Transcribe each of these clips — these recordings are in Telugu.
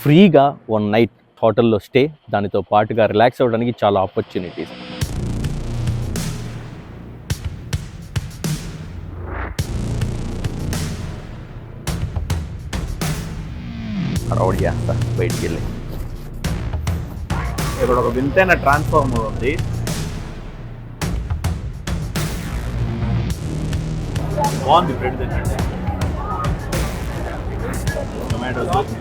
ఫ్రీగా 1 నైట్ హోటల్లో స్టే, దానితో పాటుగా రిలాక్స్ అవ్వడానికి చాలా ఆపర్చునిటీస్. రౌడ్ చేస్తా బయటికి వెళ్ళి. ఇక్కడ ఒక వింతైన ట్రాన్స్ఫార్మర్ ఉంది. బాగుంది బ్రెడ్ తినండి. టొమాటోస్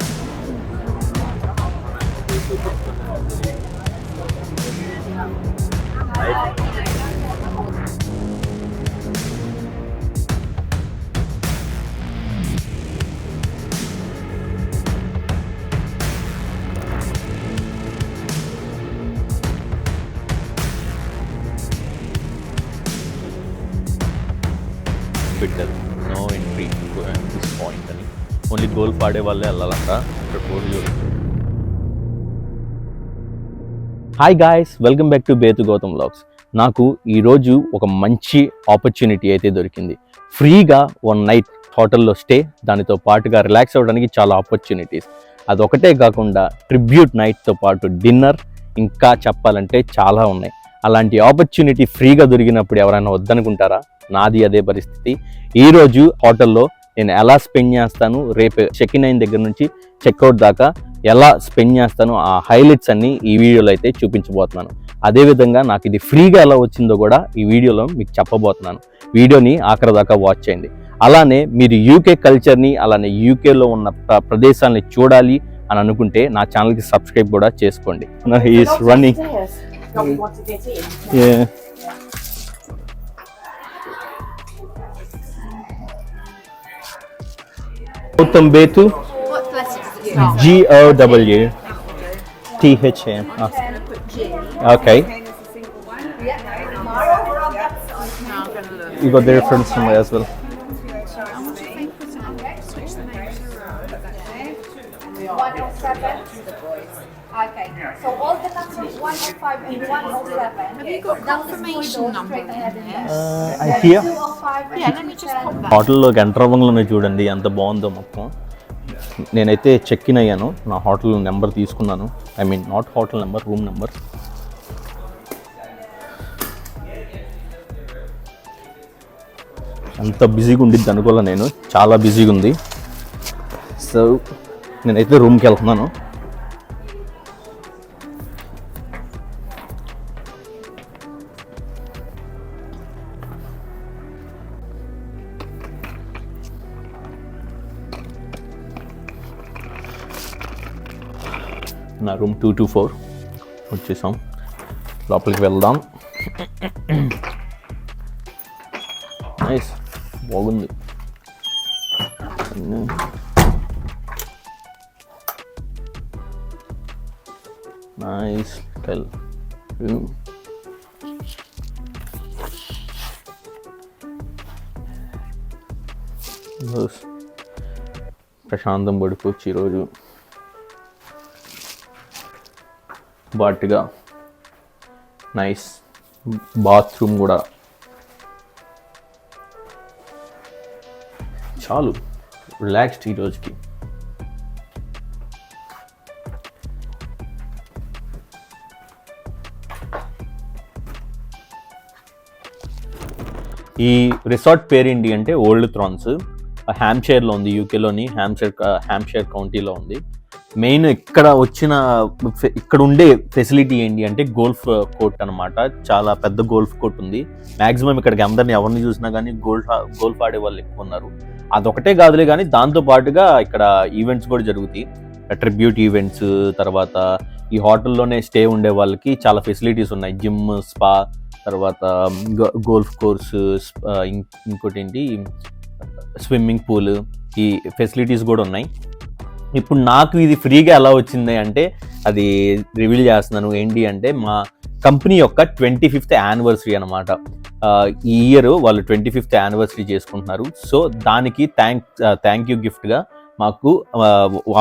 పెట్టారు నో ఎంట్రీ దిస్ పాయింట్ అని. ఓన్లీ గోల్ఫ్ ఆడే వాళ్ళే వెళ్ళాలంట. ఇక్కడ బోర్డు చూడండి. Hi guys, welcome back to Betu Gautam vlogs. నాకు ఈరోజు ఒక మంచి ఆపర్చునిటీ అయితే దొరికింది. ఫ్రీగా 1 నైట్ హోటల్లో స్టే, దానితో పాటుగా రిలాక్స్ అవ్వడానికి చాలా ఆపర్చునిటీస్. అదొకటే కాకుండా ట్రిబ్యూట్ నైట్తో పాటు డిన్నర్, ఇంకా చెప్పాలంటే చాలా ఉన్నాయి. అలాంటి ఆపర్చునిటీ ఫ్రీగా దొరికినప్పుడు ఎవరైనా వద్దనుకుంటారా? నాది అదే పరిస్థితి. ఈరోజు హోటల్లో నేను ఎలా స్పెండ్ చేస్తాను, రేపు చెక్-ఇన్ అయిన దగ్గర నుంచి చెక్అవుట్ దాకా ఎలా స్పెండ్ చేస్తాను, ఆ హైలైట్స్ అన్ని ఈ వీడియోలో అయితే చూపించబోతున్నాను. అదేవిధంగా నాకు ఇది ఫ్రీగా ఎలా వచ్చిందో కూడా ఈ వీడియోలో మీకు చెప్పబోతున్నాను. వీడియోని ఆఖరి దాకా వాచ్ చేయండి. అలానే మీరు యూకే కల్చర్ని, అలానే యూకేలో ఉన్న ప్రదేశాలని చూడాలి అని అనుకుంటే నా ఛానల్కి సబ్స్క్రైబ్ కూడా చేసుకోండి. He is running. Gautam Betu. What letters is it? Gowthan. Okay. You got the reference somewhere as well. Okay, so all the numbers 105 and 107. Have you got confirmation number there? Here. 205. Yeah, let me just pop that. హోటల్లోకి ఎంటర్ అవ్వగానే చూడండి ఎంత బాగుందో మొత్తం. నేనైతే చెక్ ఇన్ అయ్యాను, నా హోటల్ నెంబర్ తీసుకున్నాను. I mean not hotel number, room number. అంత బిజీగా ఉండిద్ది అనుకోలే నేను, చాలా బిజీగా ఉంది. సో నేనైతే రూమ్కి వెళ్తున్నాను. నా రూమ్ 224 వచ్చేసాం. లోపలికి వెళ్దాం. నైస్, బాగుంది. Nice room. ప్రశాంతం పడుకోవచ్చు ఈరోజు. బాట్గా నైస్ బాత్రూమ్ కూడా. చాలు రిలాక్స్డ్ ఈ రోజుకి. ఈ రిసార్ట్ పేరేంటి అంటే ఓల్డ్ థ్రాన్స్. హ్యాంప్షైర్లో ఉంది, యూకేలోని హ్యాంప్షైర్ కౌంటీలో ఉంది. మెయిన్ ఇక్కడ ఉండే ఫెసిలిటీ ఏంటి అంటే గోల్ఫ్ కోర్ట్ అనమాట. చాలా పెద్ద గోల్ఫ్ కోర్ట్ ఉంది. మ్యాక్సిమం ఇక్కడికి ఎవరిని చూసినా కానీ గోల్ఫ్ ఆడే వాళ్ళు ఎక్కువ ఉన్నారు. అదొకటే కాదులే కానీ దాంతో పాటుగా ఇక్కడ ఈవెంట్స్ కూడా జరుగుతాయి, ట్రిబ్యూట్ ఈవెంట్స్. తర్వాత ఈ హోటల్లోనే స్టే ఉండే వాళ్ళకి చాలా ఫెసిలిటీస్ ఉన్నాయి. జిమ్, స్పా, తర్వాత గోల్ఫ్ కోర్సు, ఇంకోటి ఏంటి స్విమ్మింగ్ పూల్, ఈ ఫెసిలిటీస్ కూడా ఉన్నాయి. ఇప్పుడు నాకు ఇది ఫ్రీగా ఎలా వచ్చింది అంటే అది రివీల్ చేస్తున్నాను. ఏంటి అంటే మా కంపెనీ యొక్క 25th యానివర్సరీ అనమాట. ఈ ఇయర్ వాళ్ళు 25th యానివర్సరీ చేసుకుంటున్నారు. సో దానికి థ్యాంక్ యూ గిఫ్ట్గా మాకు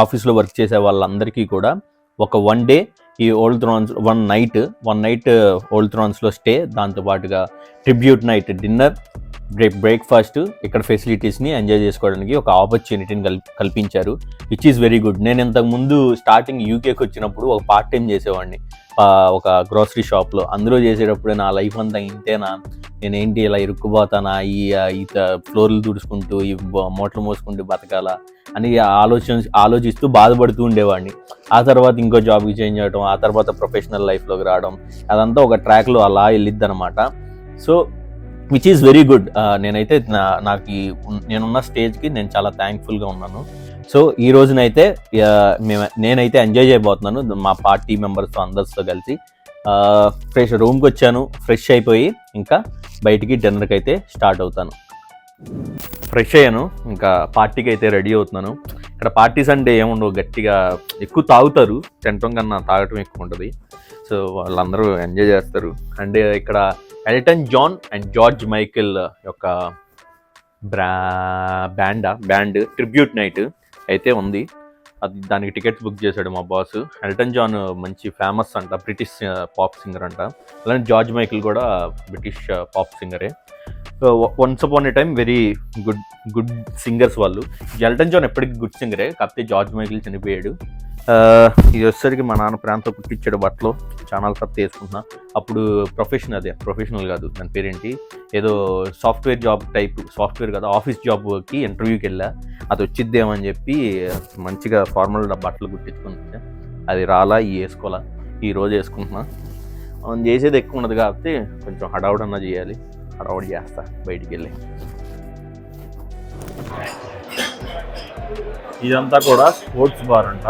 ఆఫీస్లో వర్క్ చేసే వాళ్ళందరికీ కూడా ఒక 1 డే ఈ ఓల్డ్ థ్రాన్స్, 1 నైట్ ఓల్డ్ థ్రాన్స్లో స్టే, దాంతోపాటుగా ట్రిబ్యూట్ నైట్ డిన్నర్, బ్రేక్ఫాస్ట్ ఇక్కడ ఫెసిలిటీస్ని ఎంజాయ్ చేసుకోవడానికి ఒక ఆపర్చునిటీని కల్పించారు, విచ్ ఈస్ వెరీ గుడ్. నేను ఇంతకుముందు స్టార్టింగ్ యూకేకి వచ్చినప్పుడు ఒక పార్ట్ టైం చేసేవాడిని ఒక గ్రోసరీ షాప్లో. అందులో చేసేటప్పుడు నా లైఫ్ అంతా ఇంతేనా, నేనేంటి ఇలా ఇరుక్కుపోతానా, ఈ ఫ్లోర్లు తుడుచుకుంటూ ఈ మూటలు మోసుకుంటూ బతకాలా అని ఆలోచిస్తూ బాధపడుతూ ఉండేవాడిని. ఆ తర్వాత ఇంకో జాబ్కి చేంజ్ అవ్వడం, ఆ తర్వాత ప్రొఫెషనల్ లైఫ్లోకి రావడం, అదంతా ఒక ట్రాక్లో అలా వెళ్ళిద్ది అనమాట. So which is very good. నేనైతే నేనున్న స్టేజ్కి నేను చాలా థ్యాంక్ఫుల్గా ఉన్నాను. సో ఈ రోజునైతే నేనైతే ఎంజాయ్ చేయబోతున్నాను మా పార్టీ మెంబర్స్తో అందరితో కలిసి. రూమ్కి వచ్చాను, ఫ్రెష్ అయిపోయి ఇంకా బయటికి డిన్నర్కి అయితే స్టార్ట్ అవుతాను. ఫ్రెష్ అయ్యాను, ఇంకా పార్టీకి అయితే రెడీ అవుతున్నాను. ఇక్కడ పార్టీస్ అంటే ఏముండవు, గట్టిగా ఎక్కువ తాగుతారు, తినటం కన్నా తాగటం ఎక్కువ ఉంటుంది. సో వాళ్ళందరూ ఎంజాయ్ చేస్తారు. అండ్ ఇక్కడ Elton John and George Michael యొక్క బ్యాండ్ ట్రిబ్యూట్ నైట్ అయితే ఉంది. దానికి టికెట్స్ బుక్ చేశాడు మా బాస్. ఎల్టన్ జాన్ మంచి ఫేమస్ అంట, బ్రిటిష్ పాప్ సింగర్ అంట. అలానే జార్జ్ మైకెల్ కూడా బ్రిటిష్ పాప్ సింగరే. Once upon a time very good singers వాళ్ళు. ఎల్టన్ జాన్ ఎప్పటికీ గుడ్ సింగరే, కాకపోతే జార్జ్ మైకెల్ చనిపోయాడు. ఇది వచ్చేసరికి మా నాన్న ప్రాంతం కుట్టించాడు బట్టలు, చాలా సార్లు వేసుకుంటున్నా. అప్పుడు ప్రొఫెషనల్ కాదు, దాని పేరేంటి, ఏదో సాఫ్ట్వేర్ జాబ్ టైప్, సాఫ్ట్వేర్ కదా ఆఫీస్ జాబ్కి ఇంటర్వ్యూకి వెళ్ళా. అది వచ్చిద్దేమని చెప్పి మంచిగా ఫార్మల్ బట్టలు కుట్టించుకుని అది రాలా, వేసుకోవాలా, ఈరోజు వేసుకుంటున్నా. మనం చేసేది ఎక్కువ ఉన్నది కాబట్టి కొంచెం హడావుడన్నా చేయాలి, హడావుడి చేస్తా బయటికి వెళ్ళి. ఇదంతా కూడా స్పోర్ట్స్ బార్ అంట.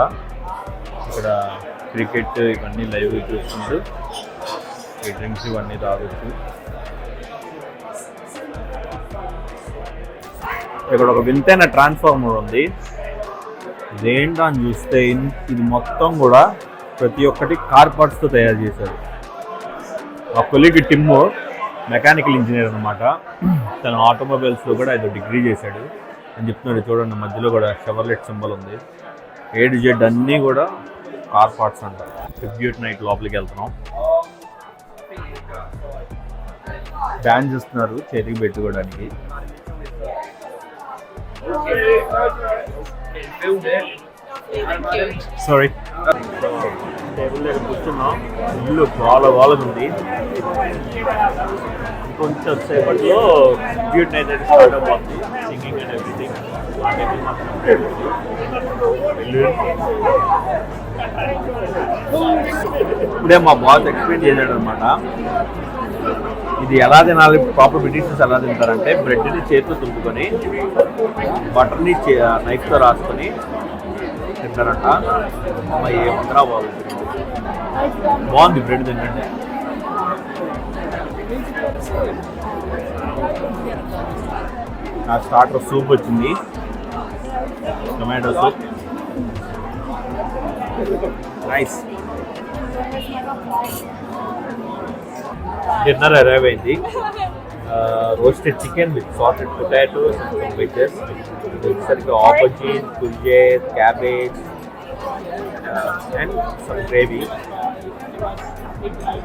ఇక్కడ క్రికెట్ ఇవన్నీ లైవ్ చూసుకుంటూ ఈ డ్రింక్స్ ఇవన్నీ తాగొచ్చు. ఇక్కడ ఒక వింతైన ట్రాన్స్ఫార్మర్ ఉంది. ఇదేంటో అని చూస్తే ఇది మొత్తం కూడా ప్రతి ఒక్కటి కార్ పార్ట్స్తో తయారు చేశారు. మా కొలీగ్ టిమ్ము మెకానికల్ ఇంజనీర్ అనమాట. తను ఆటోమొబైల్స్లో కూడా ఏదో డిగ్రీ చేశాడు అని చెప్తున్నాడు. చూడండి మధ్యలో కూడా షెవర్లెట్ సింబల్ ఉంది. A to Z అన్నీ కూడా కార్ పార్ట్స్ అంట. ట్రిబ్యూట్ నైట్ లోపలికి వెళ్తున్నాం. బ్యాన్ చేస్తున్నారు చేతికి పెట్టుకోవడానికి. సారీ, టేబుల్ దగ్గర కూర్చున్నాం. ఇల్లు చాలా ఉంది. కొంచెం సేపట్లో ట్రిబ్యూట్ నైట్ అయితే స్టార్ట్ అవుతుంది, సింగింగ్ అండ్ ఎవ్రీథింగ్. ఇప్పుడే మా బాస్ ఎక్స్ప్లెయిన్ చేశాడు అనమాట. ఇది ఎలా తినాలి, ప్రాపర్ బ్రిటిషర్స్ ఎలా తింటారంటే బ్రెడ్ని చేతితో తుంపుకొని బటర్ని నైఫ్తో రాసుకొని తింటారంట. ఏమంటారా బాగుంది బ్రెడ్ తింటే. నా స్టార్టర్ సూప్ వచ్చింది, tomato soup, nice. Dinner arrive అయింది. Roasted chicken with sauteed potatoes and some veggies. వచ్చేసరికి ఆపోజిట్, కుల్జేర్, క్యాబేజ్ అండ్ సమ్ గ్రేవీ.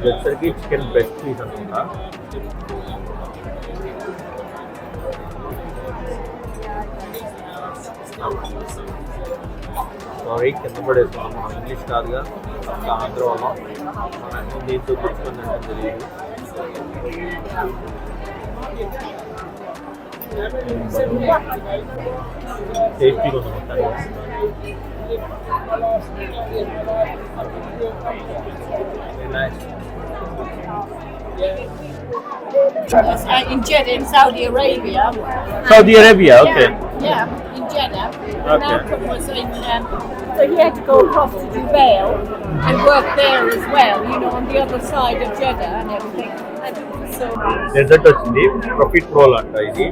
వచ్చేసరికి చికెన్ బ్రెస్ట్ పీస్ అనుకుంటా. సారీ కింద పడేస్తున్నాం, మనం ఇంగ్లీష్ కాదుగా, ఆంధ్ర వాళ్ళం, మనం దీంతో కూర్చుకుందంటే తెలియదు. టేస్టీగా ఉంది మొత్తానికి. In Jeddah, in Saudi Arabia. Saudi Arabia, okay. Yeah, in Jeddah. Okay. Malcolm was in, so he had to go across to Dubai and work there as well, you know, on the other side of Jeddah and everything. And so, dessert వచ్చింది, ప్రాఫిట్ రోల్ అంట. ఇది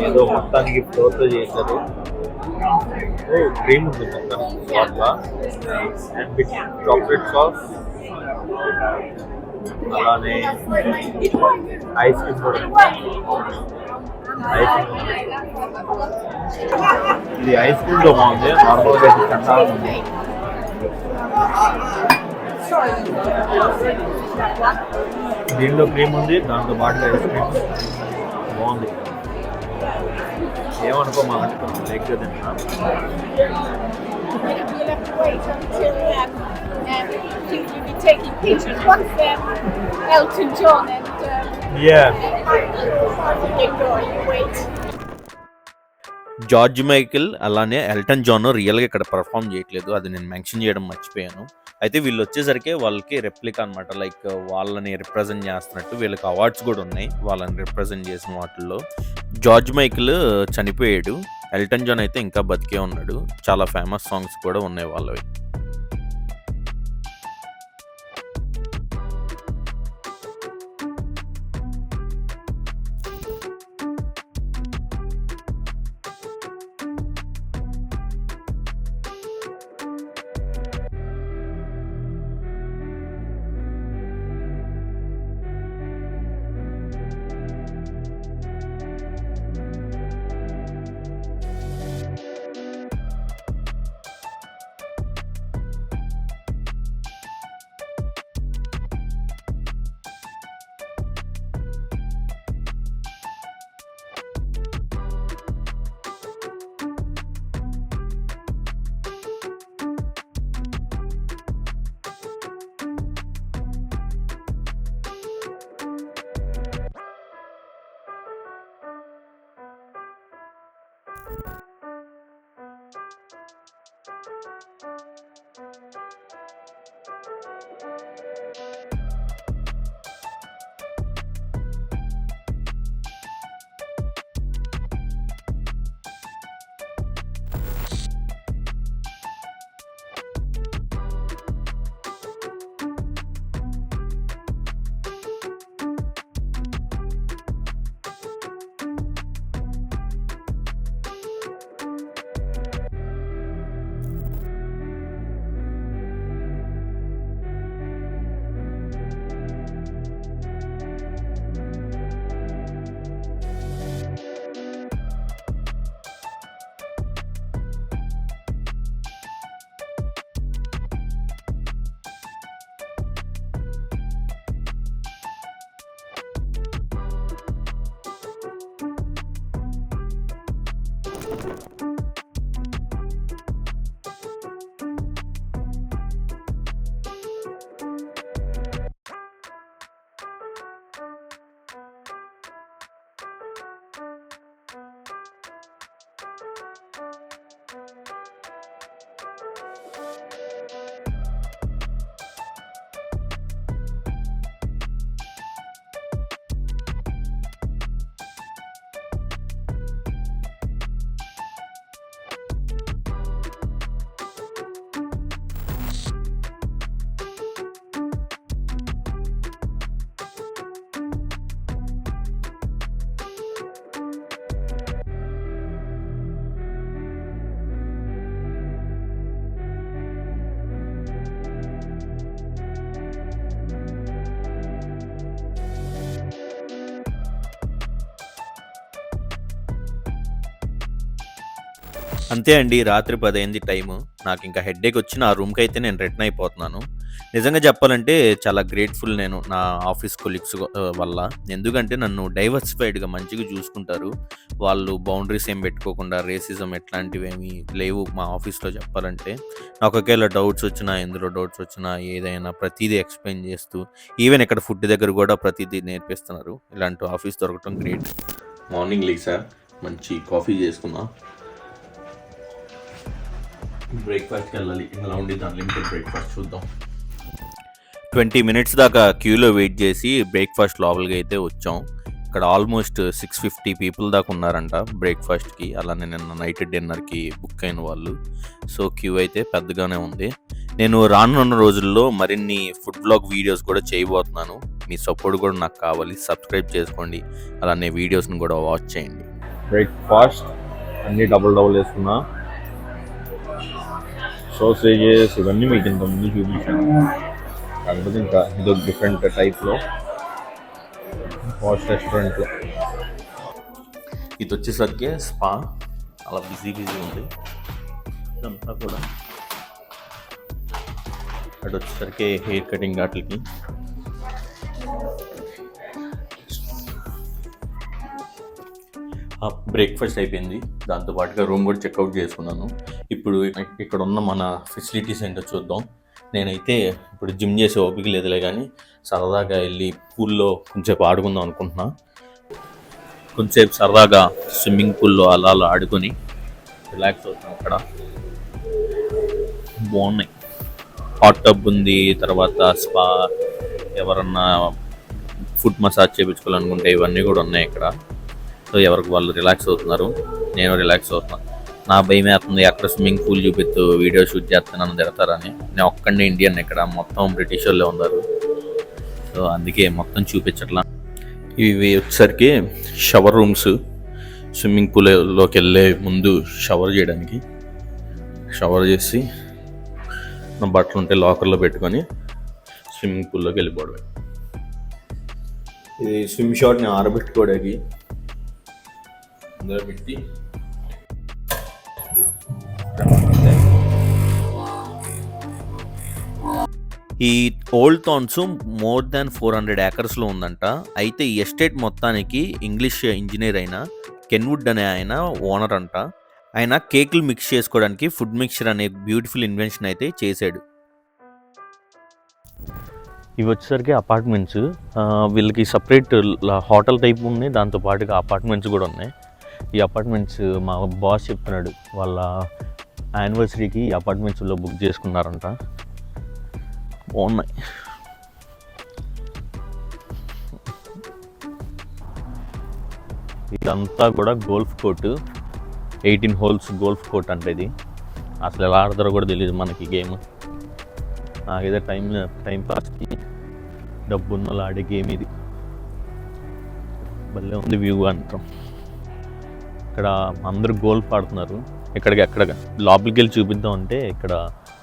ఏదో మొత్తానికి ఫ్లోర్తో చేశారు. క్రీమ్ ఉంది మొత్తానికి లోపల, అండ్ బిట్ చాక్లెట్ సాస్, అలానే ఐస్ క్రీమ్ కూడా. ఇది ఐస్ క్రీమ్తో బాగుంది, నార్మల్గా అయితే చందా ఉంది. దీంట్లో క్రీమ్ ఉంది, దాంతో పాటు ఐస్ క్రీమ్. బాగుంది. ఏమనుకో మా అంటే కొంచెం లెగ్ తిన్నా. You'll have to wait until you'll be taking pictures once Elton John and get going. You wait. George Michael అలానే ఎల్టన్ జాన్ రియల్గా ఇక్కడ పర్ఫామ్ చేయట్లేదు, అది నేను మెన్షన్ చేయడం మర్చిపోయాను. అయితే వీళ్ళు వచ్చేసరికి వాళ్ళకి రెప్లికా అనమాట, లైక్ వాళ్ళని రిప్రజెంట్ చేస్తున్నట్టు వీళ్ళకి అవార్డ్స్ కూడా ఉన్నాయి వాళ్ళని రిప్రజెంట్ చేసిన వాటిల్లో. జార్జ్ మైకిల్ చనిపోయాడు, ఎల్టన్ జాన్ అయితే ఇంకా బతికే ఉన్నాడు. చాలా ఫేమస్ సాంగ్స్ కూడా ఉన్నాయి వాళ్ళవి. అంతే అండి, రాత్రి 10 అయింది టైము. నాకు ఇంకా హెడ్ఏక్ వచ్చి నా రూమ్కి అయితే నేను రిటర్న్ అయిపోతున్నాను. నిజంగా చెప్పాలంటే చాలా గ్రేట్ఫుల్ నేను నా ఆఫీస్ కొలీగ్స్ వల్ల. ఎందుకంటే నన్ను డైవర్సిఫైడ్గా మంచిగా చూసుకుంటారు. వాళ్ళు బౌండరీస్ ఏం పెట్టుకోకుండా, రేసిజం ఎట్లాంటివి ఏమీ లేవు మా ఆఫీస్లో చెప్పాలంటే. నాకు ఒకవేళ డౌట్స్ వచ్చినా, ఎందులో డౌట్స్ వచ్చినా, ఏదైనా ప్రతిదీ ఎక్స్ప్లెయిన్ చేస్తూ, ఈవెన్ ఇక్కడ ఫుడ్ దగ్గర కూడా ప్రతిదీ నేర్పిస్తున్నారు. ఇలాంటి ఆఫీస్ దొరకటం గ్రేట్. మార్నింగ్ లేసా, మంచి కాఫీ చేసుకున్నా, బ్రేక్ఫాస్ట్కి వెళ్ళాలి. ఇలా ఉండిద్ది అన్లిమిటెడ్ బ్రేక్ఫాస్ట్. చూద్దాం. 20 minutes దాకా క్యూలో వెయిట్ చేసి బ్రేక్ఫాస్ట్ లోపలికి అయితే వచ్చాం. ఇక్కడ ఆల్మోస్ట్ 650 people దాకా ఉన్నారంట బ్రేక్ఫాస్ట్కి. అలానే నిన్న నైట్ డిన్నర్కి బుక్ అయిన వాళ్ళు. సో క్యూ అయితే పెద్దగానే ఉంది. నేను రానున్న రోజుల్లో మరిన్ని ఫుడ్ బ్లాగ్ వీడియోస్ కూడా చేయబోతున్నాను. మీ సపోర్ట్ కూడా నాకు కావాలి. సబ్స్క్రైబ్ చేసుకోండి, అలానే వీడియోస్ని కూడా వాచ్ చేయండి. బ్రేక్ఫాస్ట్ అన్నీ డబుల్ వేసుకున్నా. సోసేజెస్ ఇవన్నీ మీకు ఇంతకుముందు చూపించాను, కాకపోతే ఇంకా ఇదొక డిఫరెంట్ టైప్లో పాష్ రెస్టారెంట్లో. ఇది వచ్చేసరికి స్పా, అలా బిజీ ఉంది ఇదంతా కూడా. అటు వచ్చేసరికి హెయిర్ కటింగ్ వాటికి. బ్రేక్ఫాస్ట్ అయిపోయింది, దాంతోపాటుగా రూమ్ కూడా చెక్అవుట్ చేసుకున్నాను. ఇప్పుడు ఇక్కడ ఉన్న మన ఫెసిలిటీస్ ఏంటో చూద్దాం. నేనైతే ఇప్పుడు జిమ్ చేసే ఓపిక లేదులే, కానీ సరదాగా వెళ్ళి పూల్లో కొంచెంసేపు ఆడుకుందాం అనుకుంటున్నా. కొంచెంసేపు సరదాగా స్విమ్మింగ్ పూల్లో అలా ఆడుకొని రిలాక్స్ అవుతాం. అక్కడ బాగున్నాయి, హాట్ టబ్ ఉంది, తర్వాత స్పా, ఎవరన్నా ఫుడ్ మసాజ్ చేయించుకోవాలనుకుంటే ఇవన్నీ కూడా ఉన్నాయి ఇక్కడ. సో ఎవరికి వాళ్ళు రిలాక్స్ అవుతున్నారు, నేను రిలాక్స్ అవుతున్నాను. నా భయం వేస్తుంది, అక్కడ స్విమ్మింగ్ పూల్ చూపిస్తూ వీడియో షూట్ చేస్తున్నాను తిడతారని. నేను ఒక్కడే ఇండియన్, ఇక్కడ మొత్తం బ్రిటిష్ వాళ్ళే ఉన్నారు. సో అందుకే మొత్తం చూపించట్లా. ఇవి వచ్చేసరికి షవర్ రూమ్స్, స్విమ్మింగ్ పూల్లోకి వెళ్ళే ముందు షవర్ చేయడానికి. షవర్ చేసి నా బట్టలు ఉంటే లాకర్లో పెట్టుకొని స్విమ్మింగ్ పూల్లోకి వెళ్ళిపోవడమే. ఇది స్విమ్ షాట్ని ఆరబెట్టుకోవడానికి అందులో పెట్టి ఈ ఓల్డ్ థాన్స్ మోర్ దాన్ 400 ఏకర్స్లో ఉందంట. అయితే ఈ ఎస్టేట్ మొత్తానికి ఇంగ్లీష్ ఇంజనీర్ అయిన కెన్వుడ్ అనే ఆయన ఓనర్ అంట. ఆయన కేకులు మిక్స్ చేసుకోవడానికి ఫుడ్ మిక్చర్ అనే బ్యూటిఫుల్ ఇన్వెన్షన్ అయితే చేశాడు. ఇవి వచ్చేసరికి అపార్ట్మెంట్స్. వీళ్ళకి సపరేట్ హోటల్ టైప్ ఉంది, దాంతోపాటుగా అపార్ట్మెంట్స్ కూడా ఉన్నాయి. ఈ అపార్ట్మెంట్స్ మా బాస్ చెప్తున్నాడు, వాళ్ళ యానివర్సరీకి ఈ అపార్ట్మెంట్స్లో బుక్ చేసుకున్నారంట. బాగున్నాయి. ఇదంతా కూడా golf court, 18 holes golf court అంటే ఇది. అసలు ఎలా ఆడతారో కూడా తెలియదు మనకి గేమ్. నాకైతే టైం పాస్కి డబ్బున్న ఆడే గేమ్ ఇది. భలే ఉంది వ్యూ అంటాం. ఇక్కడ అందరూ గోల్ఫ్ ఆడుతున్నారు. ఎక్కడ లోపలికి వెళ్ళి చూపిద్దాం అంటే ఇక్కడ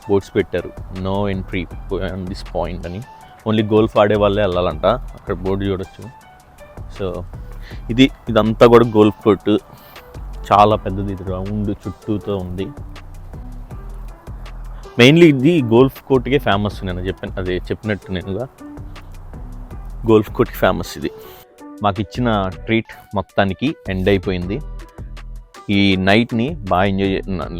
బోర్డ్స్ పెట్టారు, no entry on this point అని. ఓన్లీ గోల్ఫ్ ఆడే వాళ్ళే వెళ్ళాలంట. అక్కడ బోర్డు చూడొచ్చు. సో ఇదంతా కూడా గోల్ఫ్ కోర్టు, చాలా పెద్దది. ఇది రౌండ్ చుట్టూతో ఉంది. మెయిన్లీ ఇది గోల్ఫ్ కోర్టుకే ఫేమస్. నేను చెప్పినట్టు నేనుగా గోల్ఫ్ కోర్ట్కి ఫేమస్ ఇది. మాకు ఇచ్చిన ట్రీట్ మొత్తానికి ఎండ్ అయిపోయింది. ఈ నైట్ని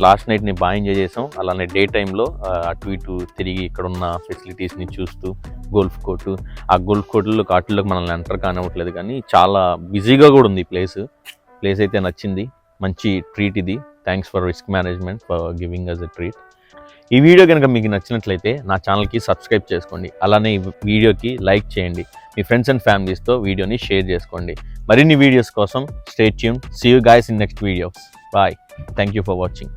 లాస్ట్ నైట్ని బాగా ఎంజాయ్ చేసాం. అలానే డే టైంలో అటు ఇటు తిరిగి ఇక్కడ ఉన్న ఫెసిలిటీస్ని చూస్తూ గోల్ఫ్ కోర్టు, ఆ గోల్ఫ్ కోర్టులో కాటుల్లోకి మనల్ని ఎంటర్ కానివ్వట్లేదు, కానీ చాలా బిజీగా కూడా ఉంది ప్లేస్ అయితే నచ్చింది. మంచి ట్రీట్ ఇది. Thanks for risk management for giving us a treat. ఈ వీడియో కనుక మీకు నచ్చినట్లయితే నా ఛానల్కి సబ్స్క్రైబ్ చేసుకోండి. అలానే ఈ వీడియోకి లైక్ చేయండి. మీ ఫ్రెండ్స్ అండ్ ఫ్యామిలీస్తో వీడియోని షేర్ చేసుకోండి. మరిన్ని వీడియోస్ కోసం stay tune. See you guys in next videos. Bye. Thank you for watching.